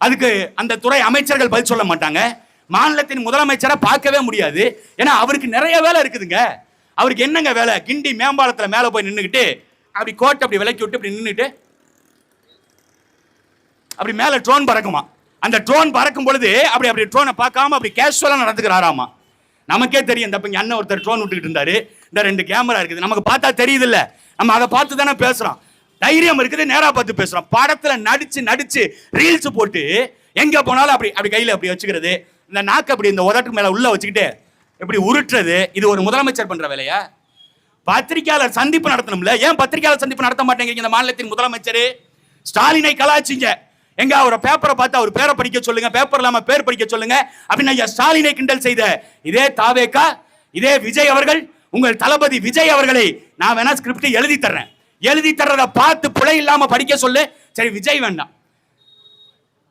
Speaker 1: அதுக்கு அந்த துறை அமைச்சர்கள் பதில் சொல்ல மாட்டாங்க. மாநிலத்தின் முதலமைச்சரை பார்க்கவே முடியாது, ஏன்னா அவருக்கு நிறைய வேலை இருக்குதுங்க. அவருக்கு என்னங்க வேலை? கிண்டி மேம்பாலத்துல மேல போய் நின்னுக்கிட்டு அப்படி கோட்டை அப்படி விலக்கி விட்டு அப்படி நின்னுட்டு அப்படி மேல ட்ரோன் பறக்குமா. அந்த ட்ரோன் பறக்கும் பொழுது அப்படி அப்படி ட்ரோனை பார்க்காம அப்படி கேஷுவலா நடந்துக்கிறாராமா. நமக்கே தெரியும், இந்த இங்க அண்ணன் ஒருத்தர் ட்ரோன் விட்டுக்கிட்டு இருந்தாரு, இந்த 2 கேமரா இருக்குது, நமக்கு பார்த்தா தெரியுது இல்ல, நம்ம அதை பார்த்து தானே பேசுறோம். தைரியம் இருக்குது, நேரா பார்த்து பேசுறோம். படத்துல நடிச்சு நடிச்சு ரீல்ஸ் போட்டு எங்க போனாலும் அப்படி அப்படி கையில அப்படி வச்சுக்கிறது, இந்த நாக்கு அப்படி இந்த உதட்டு மேல உள்ள வச்சுக்கிட்டு இப்படி உருட்டுறது, இது ஒரு முதலமைச்சர் பண்ற வேலையா? பத்திரிகையாளர் சந்திப்பு நடத்தணும்ல, ஏன் பத்திரிகையாளர் சந்திப்பு நடத்த மாட்டேங்கிறீங்க? இந்த மாநிலத்தின் முதலமைச்சர் ஸ்டாலினை கலாச்சிங்க, எங்க அவரை பேப்பரை பார்த்து அவர் பேரை படிக்க சொல்லுங்க, பேப்பர் இல்லாம பேர் படிக்க சொல்லுங்க அப்படின்னு ஐயா ஸ்டாலினை கிண்டல் செய்த இதே தாவேகா, இதே விஜய் அவர்கள், உங்கள் தளபதி விஜய் அவர்களை நான் வேணா ஸ்கிரிப்ட் எழுதி தர்றேன், எழுதி தர்றத பார்த்து பிழை இல்லாம படிக்க சொல்லு. சரி, விஜய் வேண்டாம்,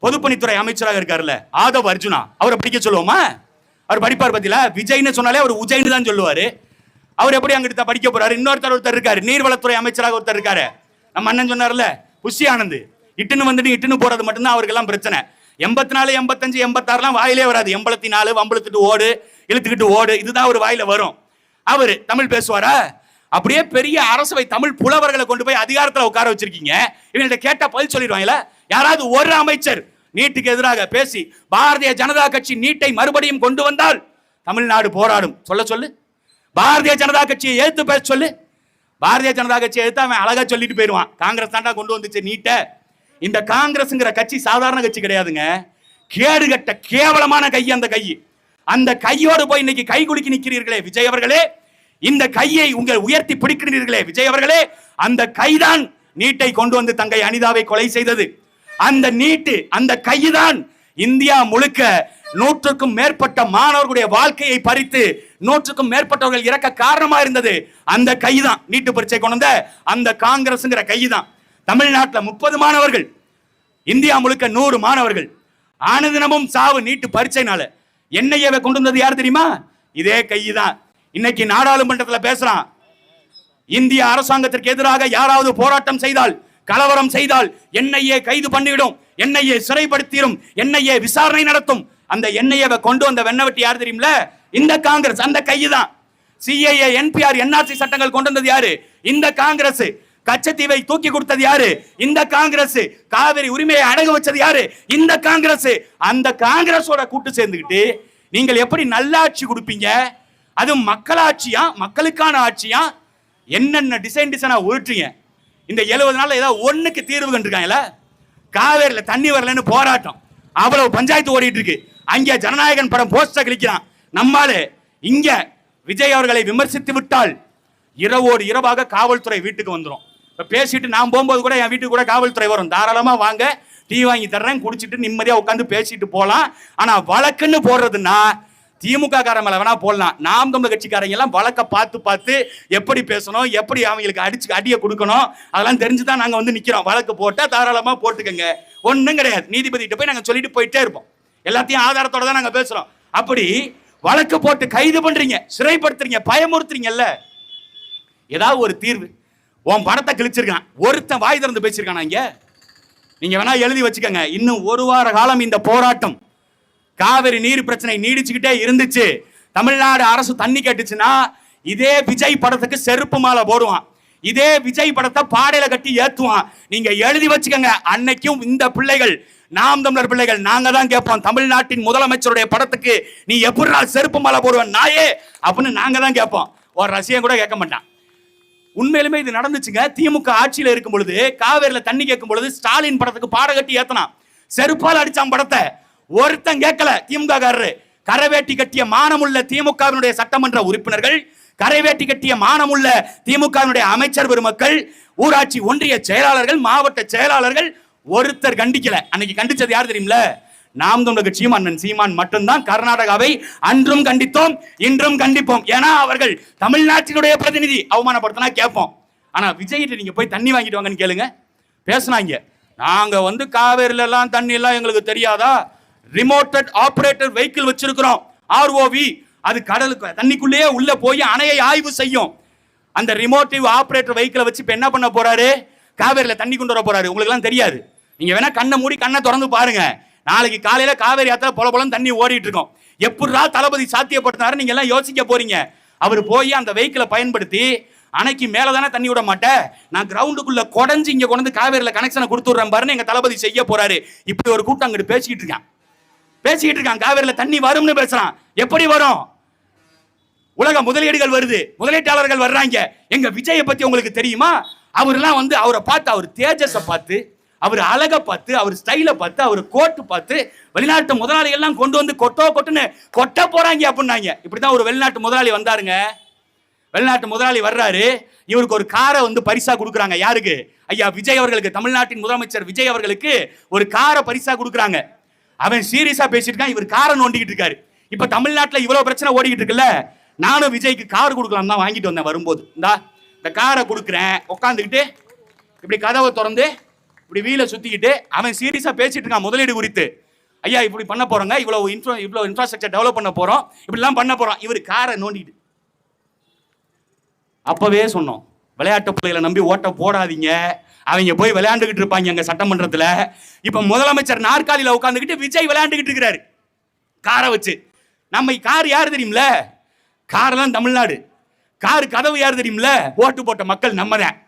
Speaker 1: பொதுப்பணித்துறை அமைச்சராக இருக்காருல்ல ஆதவ் அர்ஜுனா, அவரை படிக்க சொல்லுவோமா? அவர் படிப்பார் பத்தியில. விஜய்னு சொன்னாலே அவர் உஜய்னு தான் சொல்லுவாரு. அவர் எப்படி அங்கிட்ட படிக்க போறாரு? ஒருத்தர் இருக்காரு, நீர்வளத்துறை அமைச்சராக ஒருத்தர் இருக்காரு, நம்ம அண்ணன் சொன்னார்ல புஷி ஆனந்த், இட்டுன்னு வந்துட்டு இட்டுன்னு போறது மட்டும்தான் அவருக்கெல்லாம் பிரச்சனை. 84, 85, 86 வாயிலே வராது. 84 வம்பளுத்துட்டு ஓடு, இழுத்துக்கிட்டு ஓடு, இதுதான் ஒரு வாயில வரும். அவரு தமிழ் பேசுவாரா? அப்படியே பெரிய அரசவை தமிழ் புலவர்களை கொண்டு போய் அதிகாரத்தில் உட்கார வச்சிருக்கீங்க. இவங்கள்ட்ட கேட்டா பதில் சொல்லிடுவாங்களா? யாராவது ஒரு அமைச்சர் நீட்டுக்கு எதிராக பேசி பாரதிய ஜனதா கட்சி நீட்டை மறுபடியும் கொண்டு வந்தால் தமிழ்நாடு போராடும் சொல்ல சொல்லு. பாரதிய ஜனதா கட்சியை எழுத்து பேச சொல்லு. பாரதிய ஜனதா கட்சியை எழுத்து அவன் அழகா சொல்லிட்டு போயிடுவான், காங்கிரஸ் தாண்டா கொண்டு வந்துச்சு நீட்டை. இந்த காங்கிரஸ்ங்கிற கட்சி சாதாரண கட்சி கிடையாதுங்க, கேடுகட்ட கேவலமான கை. அந்த கை, அந்த கையோடு போய் இன்னைக்கு கை குலுக்கி நிற்கிறீர்களே விஜய் அவர்களே, இந்த கையை உங்கள் உயர்த்தி பிடிக்கிறீர்களே விஜய் அவர்களே, அந்த கைதான் நீட்டை கொண்டு வந்து தங்கை அனிதாவை கொலை செய்தது. அந்த நீட்டு, அந்த கைதான் இந்தியா முழுக்க 100க்கும் மேற்பட்ட மாணவர்களுடைய வாழ்க்கையை பறித்து 100க்கும் மேற்பட்டவர்கள் இறக்க காரணமா இருந்தது. அந்த கைதான் நீட்டு பரீட்சை கொண்டு வந்த அந்த காங்கிரஸ்ங்கிற கைதான். தமிழ்நாட்டில் 30 மாணவர்கள், இந்தியா முழுக்க 100 மாணவர்கள் ஆனதினமும் சாவு நீட்டு பரீட்சைனால. என்ஐஏவை கொண்டு வந்தது யார் தெரியுமா? இதே கைதான். இன்னைக்கு நாடாளுமன்றத்தில் பேசுறான், இந்திய அரசாங்கத்திற்கு எதிராக யாராவது போராட்டம் செய்தால், கலவரம் செய்தால் என்ஐஏ கைது பண்ணிவிடும், என்ஐஏ சிறைப்படுத்திடும், என்ஐஏ விசாரணை நடத்தும். அந்த என்ஐஏவை கொண்டு வந்த வெண்ணவட்டி யார் தெரியுமில? இந்த காங்கிரஸ், அந்த கைதான். சிஏஏ, என்பிஆர், என்ஆர்சி சட்டங்கள் கொண்டு வந்தது யாரு? இந்த காங்கிரஸ். கச்சத்தீவை தூக்கி கொடுத்தது யாரு? இந்த காங்கிரஸ். காவிரி உரிமையை அடகு வச்சது யாரு? இந்த காங்கிரஸ். அந்த காங்கிரஸோட கூட்டு சேர்ந்துக்கிட்டு நீங்கள் எப்படி நல்லாட்சி கொடுப்பீங்க? அது மக்களாட்சியா, மக்களுக்கான ஆட்சியா? என்னென்ன டிசைனா உருட்டுறீங்க. இந்த 70 நாள்ல ஏதாவது ஒண்ணுக்கு தீர்வு கண்டிருக்காங்கல்ல? காவேரியில தண்ணி வரலன்னு போராட்டம், அவ்வளவு பஞ்சாயத்து ஓடிட்டு இருக்கு. அங்க ஜனநாயகன் படம் போஸ்டர் கிளிக்கிறான். நம்மாலே இங்க விஜய் அவர்களை விமர்சித்து விட்டால் இரவோடு இரவாக காவல்துறை வீட்டுக்கு வந்துடும். பேசிட்டு நான் போகும்போது கூட என் வீட்டுக்கு கூட காவல்துறை வரும். தாராளமா வாங்க, டீ வாங்கி தர்றேன், குடிச்சிட்டு நிம்மதியா உட்காந்து பேசிட்டு போலாம். ஆனா வழக்குன்னு போடுறதுன்னா திமுக கார மேல வேணா போடலாம். நாம் தமிழர் கட்சிக்காரங்க எல்லாம் வழக்க பார்த்து பார்த்து எப்படி பேசணும், எப்படி அவங்களுக்கு அடியை கொடுக்கணும், அதெல்லாம் தெரிஞ்சுதான் நாங்க வந்து நிக்கிறோம். வழக்கு போட்டா தாராளமா போட்டுக்கங்க, ஒண்ணும் கிடையாது. நீதிபதி கிட்ட போய் நாங்க சொல்லிட்டு போயிட்டே இருப்போம். எல்லாத்தையும் ஆதாரத்தோட தான் நாங்க பேசுறோம். அப்படி வழக்கு போட்டு கைது பண்றீங்க, சிறைப்படுத்துறீங்க, பயமுறுத்துறீங்கல்ல. ஏதாவது ஒரு தீர்வு. உன் படத்தை கிழிச்சிருக்கான், ஒருத்தன் வாய் திறந்து பேசியிருக்கானா இங்க? நீங்க வேணா எழுதி வச்சுக்கோங்க. இன்னும் ஒரு வார காலம் இந்த போராட்டம், காவிரி நீர் பிரச்சனை நீடிச்சுக்கிட்டே இருந்துச்சு. தமிழ்நாடு அரசு தண்ணி கேட்டுச்சுன்னா இதே விஜய் படத்துக்கு செருப்பு மாலை போடுவான், இதே விஜய் படத்தை பாடையில கட்டி ஏத்துவான். நீங்க எழுதி வச்சுக்கோங்க. அன்னைக்கும் இந்த பிள்ளைகள், நாம் தமிழர் பிள்ளைகள், நாங்க தான் கேட்போம், தமிழ்நாட்டின் முதலமைச்சருடைய படத்துக்கு நீ எப்படிடா செருப்பு மாலை போடுவேன் நாயே அப்படின்னு நாங்க தான் கேட்போம். ஒரு ரசிகன் கூட கேட்க மாட்டான். உண்மையிலுமே இது நடந்துச்சுங்க. திமுக ஆட்சியில் இருக்கும் பொழுது காவேரியில தண்ணி கேட்கும் பொழுது ஸ்டாலின் படத்துக்கு பாட கட்டி ஏத்தனான், செருப்பால் அடிச்சான் படத்தை. ஒருத்தன் கேட்கல. திமுக காரரு கரைவேட்டி கட்டிய மானமுள்ள திமுகவினுடைய சட்டமன்ற உறுப்பினர்கள், கரைவேட்டி கட்டிய மானமுள்ள திமுகவினுடைய அமைச்சர் பெருமக்கள், ஊராட்சி ஒன்றிய செயலாளர்கள், மாவட்ட செயலாளர்கள் ஒருத்தர் கண்டிக்கல. அன்னைக்கு கண்டிச்சது யார் தெரியுமில? நாம் தமிழர் கட்சியும் அண்ணன் சீமான் மட்டும்தான். கர்நாடகாவை அன்றும் கண்டித்தோம், இன்றும் கண்டிப்போம். ஏன்னா அவர்கள் தமிழ்நாட்டினுடைய பிரதிநிதி. அவமானப்படுத்தினா கேட்போம். ஆனா விஜய்கிட்ட நீங்க போய் தண்ணி வாங்கிட்டு வாங்கன்னு கேளுங்க, பேசுனாங்க. நாங்க வந்து காவேரியில எல்லாம் தண்ணி எல்லாம் எங்களுக்கு தெரியாதா, ரிமோட்டட் ஆபரேட்டர் வெஹிக்கிள் வச்சிருக்கிறோம், ஆர்ஓவி. அது கடலுக்கு தண்ணிக்குள்ளேயே உள்ள போய் அணையை ஆய்வு செய்யும். அந்த ரிமோட்டிவ் ஆபரேட்டர் வெஹிக்கிளை வச்சு இப்ப என்ன பண்ண போறாரு? காவேரியில தண்ணி கொண்டு வர போறாரு. உங்களுக்கு எல்லாம் தெரியாது. நீங்க வேணா கண்ணை மூடி கண்ணை திறந்து பாருங்க. நாளைக்கு காலையில காவேரி ஆத்துல பொல பொலம் தண்ணி ஓடிட்டு இருக்கோம். எப்படா தளபதி சாத்தியப்படுத்தினாரு நீங்க எல்லாம் யோசிக்க போறீங்க. அவர் போய் அந்த வெஹிக்கிளை பயன்படுத்தி அணைக்கு மேல தானே தண்ணி விட மாட்டேன், நான் கிரவுண்டுக்குள்ள குடஞ்சு இங்க கொண்டு காவேரியில கனெக்ஷனை கொடுத்துடுறேன் பாருன்னு எங்க தளபதி செய்ய போறாரு. இப்படி ஒரு கூட்டம் அங்கிட்டு பேசிக்கிட்டு இருக்கான். காவேரியில தண்ணி வரும்னு பேசுறான். எப்படி வரும்? உலக முதலீடுகள் வருது, முதலீட்டாளர்கள் வர்றாங்க. எங்க விஜயை பத்தி உங்களுக்கு தெரியுமா? அவர்லாம் வந்து அவரை பார்த்து, அவர் தேஜஸை பார்த்து, அவர் அழகை பார்த்து, அவர் ஸ்டைலை பார்த்து, அவர் கோட்டு பார்த்து வெளிநாட்டு முதலாளிகள் எல்லாம் கொண்டு வந்து கொட்டுன்னு கொட்ட போறாங்க அப்படின்னாங்க. இப்படிதான் ஒரு வெளிநாட்டு முதலாளி வந்தாருங்க. வெளிநாட்டு முதலாளி வர்றாரு, இவருக்கு ஒரு காரை வந்து பரிசா கொடுக்குறாங்க. யாருக்கு? ஐயா விஜய் அவர்களுக்கு, தமிழ்நாட்டின் முதலமைச்சர் விஜய் அவர்களுக்கு ஒரு காரை பரிசா கொடுக்குறாங்க. அவன் சீரியஸா பேசிட்டு இருக்கான், இவர் காரை நோண்டிக்கிட்டு இருக்காரு. இப்ப தமிழ்நாட்டுல இவ்வளவு பிரச்சனை ஓடிக்கிட்டு இருக்குல்ல, நானும் விஜய்க்கு கார் கொடுக்கலாம் தான் வாங்கிட்டு வந்தேன். வரும்போது இந்த காரை கொடுக்குறேன், உட்காந்துக்கிட்டு இப்படி கதவை திறந்து இப்படி வீலை சுத்திக்கிட்டு அவன் சீரியஸா பேசிட்டு இருக்கான் முதலீடு குறித்து. ஐயா இப்படி பண்ண போறோங்க, இவ்வளவு இன்ஃப்ராஸ்ட்ரக்சர் டெவலப் பண்ண போறோம், இப்படிலாம் பண்ண போறோம். இவர் காரை நோண்டிட்டு. அப்பவே சொன்னோம், விளையாட்டு பிள்ளைகளை நம்பி ஓட்ட போடாதீங்க, அவங்க போய் விளையாண்டுகிட்டு இருப்பாங்க அங்க சட்டமன்றத்துல. இப்ப முதலமைச்சர் நாற்காலியில உட்காந்துக்கிட்டு விஜய் விளையாண்டுகிட்டு இருக்கிறாரு காரை வச்சு. நம்ம கார் யாரு தெரியும்ல? கார் தான் தமிழ்நாடு. கார் கதவு யாரு தெரியும்ல? ஓட்டு போட்ட மக்கள் நம்ம தான்.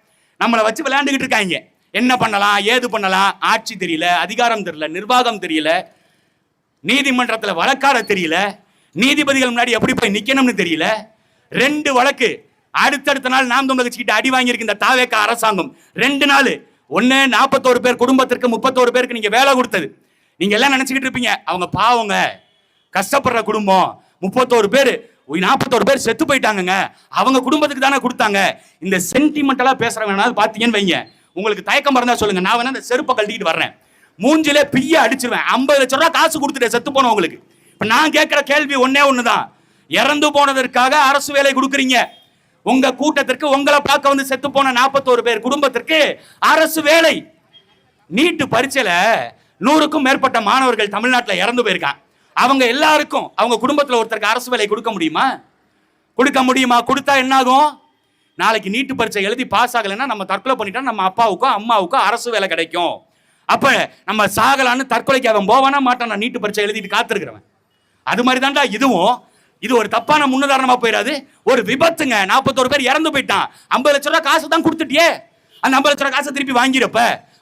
Speaker 1: நம்மளை வச்சு விளையாண்டுகிட்டு இருக்காங்க. என்ன பண்ணலாம், ஏது பண்ணலாம், ஆட்சி தெரியல, அதிகாரம் தெரியல, நிர்வாகம் தெரியல, நீதிமன்றத்துல வழக்கார தெரியல, நீதிபதிகள் முன்னாடி எப்படி போய் நிக்கணும்னு தெரியல. 2 வழக்கு அடுத்தடுத்த நாள் நாம் தமிழர் கட்சிக்கிட்ட அடி வாங்கியிருக்கு இந்த தாவேக அரசாங்கம். 2 நாள். ஒன்னு 41 பேர் குடும்பத்திற்கு 31 பேருக்கு நீங்க வேலை கொடுத்தது. நீங்க எல்லாம் நினைச்சுக்கிட்டு இருப்பீங்க அவங்க பாவங்க, கஷ்டப்படுற குடும்பம், 31 பேர் 41 பேர் செத்து போயிட்டாங்க, அவங்க குடும்பத்துக்கு தானே கொடுத்தாங்க. இந்த சென்டிமெண்டலா பேசுறவங்க பாத்தீங்கன்னு வைங்க, உங்களுக்கு தயக்கம் இருந்தா சொல்லுங்க, நான் வேணா இந்த செருப்பை கழட்டிட்டு வர்றேன், மூஞ்சிலே பிய்ய அடிச்சிருவேன். 50 லட்சம் ரூபாய் காசு கொடுத்துட்டு செத்து போனவங்களுக்கு. இப்ப நான் கேட்கிற கேள்வி ஒன்னே ஒண்ணுதான், இறந்து போனதற்காக அரசு வேலை கொடுக்குறீங்க, உங்க கூட்டத்திற்கு உங்களை பார்க்க வந்து செத்து போன 41 பேர் குடும்பத்திற்கு அரசு வேலை. நீட்டு பரீட்சையில 100க்கும் மேற்பட்ட மாணவர்கள் தமிழ்நாட்டில் இறந்து போயிருக்காங்க. அவங்க எல்லாருக்கும் அவங்க குடும்பத்தில் ஒருத்தருக்கு அரசு வேலை கொடுக்க முடியுமா? கொடுத்தா என்ன ஆகும்? நாளைக்கு நீட்டு பரீட்சை எழுதி பாஸ் ஆகலைன்னா நம்ம தற்கொலை பண்ணிட்டா நம்ம அப்பாவுக்கோ அம்மாவுக்கோ அரசு வேலை கிடைக்கும். அப்ப நம்ம சாகலான்னு தற்கொலைக்கு அவன் போவானா மாட்டான்? நான் நீட்டு பரீட்சை எழுதிட்டு காத்திருக்கிறவன். அது மாதிரி தான்டா இதுவும். இது ஒரு தப்பான முன்னுதாரணமா போயிடாது. ஒரு விபத்துங்க, 41 பேர் இறந்து போயிட்டான், 50 லட்சம் ரூபாய் காசு தான் கொடுத்துட்டியே, அந்த 50 லட்ச ரூபாய் காசை திருப்பி வாங்கிருப்ப,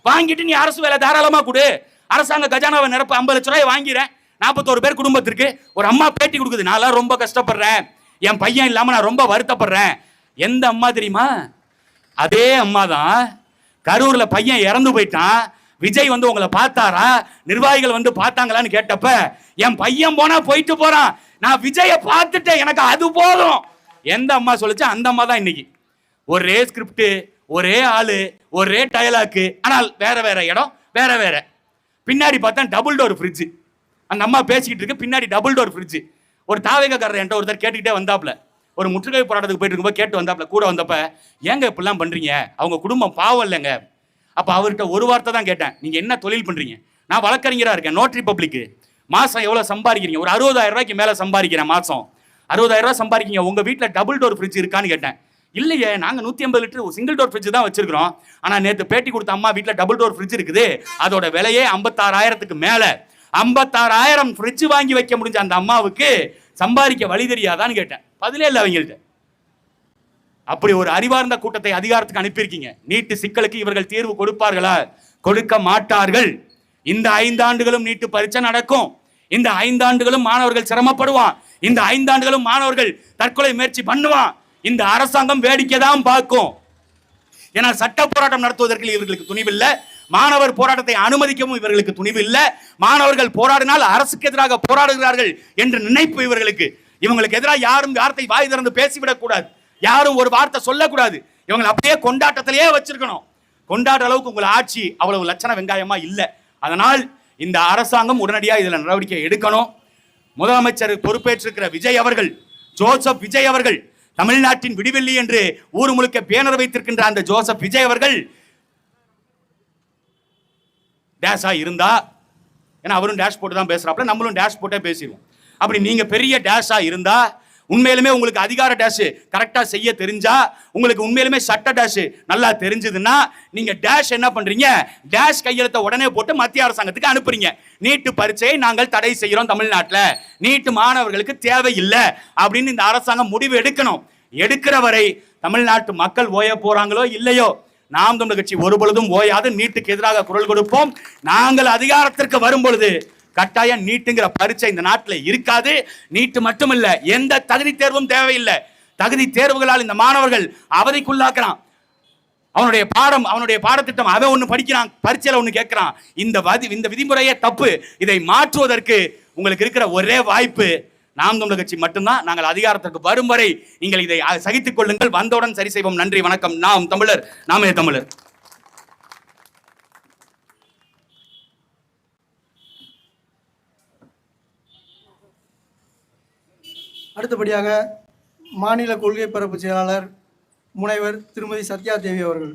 Speaker 1: வாங்கிட்டு நீ அரசு வேலை தாராளமா கொடு, அரசாங்க கஜானாவை நிரப்ப, 50 லட்ச ரூபாய் வாங்கிறேன். 41 பேர் குடும்பத்திற்கு ஒரு அம்மா பேட்டி கொடுக்குது, நான் ரொம்ப கஷ்டப்படுறேன், என் பையன் இல்லாம நான் ரொம்ப வருத்தப்படுறேன். எந்த அம்மா தெரியுமா? அதே அம்மா தான் கரூர்ல பையன் இறந்து போயிட்டான், விஜய் வந்து உங்களை பார்த்தாரா, நிர்வாகிகள் வந்து பார்த்தாங்களான்னு கேட்டப்ப, என் பையன் போனா போயிட்டு போறான், நான் விஜய பார்த்துட்டேன், எனக்கு அது போதும். எந்த அம்மா சொல்லுச்சு? அந்த அம்மா தான் இன்னைக்கு. ஒரே ஸ்கிரிப்ட், ஒரே ஆளு, ஒரே டயலாக்கு, ஆனால் வேற வேற இடம், வேற வேற. பின்னாடி பார்த்தா டபுள் டோர் ஃப்ரிட்ஜ். அந்த அம்மா பேசிக்கிட்டு இருக்கு, பின்னாடி டபுள் டோர் ஃப்ரிட்ஜ். ஒரு தாவேகக்காரர் என்கிட்ட ஒருத்தர் கேட்டுக்கிட்டே வந்தாப்புல, ஒரு முற்றுகை போராட்டத்துக்கு போயிட்டு இருக்கும்போது கேட்டு வந்தாப்புல, கூட வந்தப்ப ஏங்க இப்படிலாம் பண்றீங்க, அவங்க குடும்பம் பாவம் இல்லைங்க. அப்ப அவர்கிட்ட ஒரு வார்த்தை தான் கேட்டேன், நீங்க என்ன தொழில் பண்றீங்க? நான் வழக்கறிஞரா இருக்கேன், நோட்டரி பப்ளிக். மாசம் எவ்வளவு சம்பாதிக்கிறீங்க? ஒரு 60,000 ரூபாய்க்கு மேல சம்பாதிக்கிறேன் மாசம். 60,000 ரூபாய் சம்பாதிக்கிறீங்க, உங்க வீட்டுல டபுள் டோர் ஃப்ரிட்ஜ் இருக்கான்னு கேட்டேன். இல்லையே, நாங்க 150 லிட்டர் சிங்கிள் டோர் ஃப்ரிட்ஜ் தான் வச்சிருக்கிறோம். ஆனா நேத்து பேட்டி கொடுத்த அம்மா வீட்டுல டபுள் டோர் ஃப்ரிட்ஜ் இருக்குது, அதோட விலையே 56,000க்கு மேல. 56,000 ஃப்ரிட்ஜ் வாங்கி வைக்க முடிஞ்ச அந்த அம்மாவுக்கு சம்பாதிக்க வழி தெரியாதான்னு கேட்டேன். பதிலே இல்லை அவங்கள்ட்ட. அப்படி ஒரு அறிவார்ந்த கூட்டத்தை அதிகாரத்துக்கு அனுப்பியிருக்கீங்க. நீட்டு சிக்கலுக்கு இவர்கள் தீர்வு கொடுப்பார்களா? கொடுக்க மாட்டார்கள். இந்த 5 ஆண்டுகளும் நீட்டு பரீட்சை நடக்கும். இந்த 5 ஆண்டுகளும் மாணவர்கள் சிரமப்படுவான். இந்த 5 ஆண்டுகளும் மாணவர்கள் தற்கொலை முயற்சி பண்ணுவான். இந்த அரசாங்கம் வேடிக்கை தான் பார்க்கும். ஏன்னா சட்ட போராட்டம் நடத்துவதற்கு இவர்களுக்கு துணிவில்லை. மாணவர் போராட்டத்தை அனுமதிக்கவும் இவர்களுக்கு துணிவில்லை. மாணவர்கள் போராடினால் அரசுக்கு எதிராக போராடுகிறார்கள் என்ற நினைப்பு இவர்களுக்கு. இவங்களுக்கு எதிராக யாரும் வார்த்தை வாய் திறந்து பேசிவிடக் கூடாது, யாரும் ஒரு வார்த்தை சொல்லக்கூடாது. இவங்களை அப்படியே கொண்டாட்டத்திலேயே வச்சிருக்கணும். கொண்டாட அளவுக்கு உங்கள் ஆட்சி அவ்வளவு லட்சண வெங்காயமா இல்லை. அதனால் இந்த அரசாங்கம் உடனடியாக இதில் நடவடிக்கை எடுக்கணும். முதலமைச்சர் பொறுப்பேற்றிருக்கிற விஜய் அவர்கள், ஜோசப் விஜய் அவர்கள், தமிழ்நாட்டின் விடிவெள்ளி என்று ஊர் முழுக்க பேனர் வைத்திருக்கின்ற அந்த ஜோசப் விஜய் அவர்கள் டேஷா இருந்தா, ஏன்னா அவரும் டேஷ் போட்டு தான் பேசுறாப்புல, நம்மளும் டேஷ் போட்டே பேசிடுவோம். அப்படி நீங்க பெரிய டேஷா இருந்தா, உண்மையிலுமே உங்களுக்கு அதிகார டேஷ் கரெக்டா செய்ய தெரிஞ்சா, உங்களுக்கு உண்மையிலுமே சட்ட டேஷ் நல்லா தெரிஞ்சதுன்னா, நீங்க டேஷ் என்ன பண்றீங்க, டேஷ் கையெழுத்த உடனே போட்டு மத்திய அரசாங்கத்துக்கு அனுப்புறீங்க. நீட்டு பரீட்சையை நாங்கள் தடை செய்கிறோம், தமிழ்நாட்டில் நீட்டு மாணவர்களுக்கு தேவையில்லை அப்படின்னு இந்த அரசாங்கம் முடிவு எடுக்கணும். எடுக்கிற வரை தமிழ்நாட்டு மக்கள் ஓய போறாங்களோ இல்லையோ, நாம் தமிழர் கட்சி ஒருபொழுதும் ஓயாது நீட்டுக்கு எதிராக குரல் கொடுப்போம். நாங்கள் அதிகாரத்திற்கு வரும் பொழுது கட்டாயம் நீட்டுங்கிற பரீட்சை இந்த நாட்டில் இருக்காது. நீட்டு மட்டுமல்ல, எந்த தகுதி தேர்வும் தேவையில்லை. தகுதி தேர்வுகளால் இந்த மாணவர்கள் அவதிக்குள்ளாக்குறான். அவனுடைய பாடத்திட்டம் அவன் ஒன்று படிக்கிறான், பரீட்சையில் ஒன்று கேட்கிறான். இந்த விதிமுறையே தப்பு. இதை மாற்றுவதற்கு உங்களுக்கு இருக்கிற ஒரே வாய்ப்பு நாம் தமிழர் கட்சி மட்டும்தான். நாங்கள் அதிகாரத்திற்கு வரும் வரை நீங்கள் இதை சகித்துக் கொள்ளுங்கள், வந்தவுடன் சரி செய்வோம். நன்றி, வணக்கம். நாம் தமிழர், நாமே தமிழர்.
Speaker 2: அடுத்தபடியாக மாநில கொள்கை பரப்பு செயலாளர் முனைவர் திருமதி சத்யா தேவி அவர்கள்.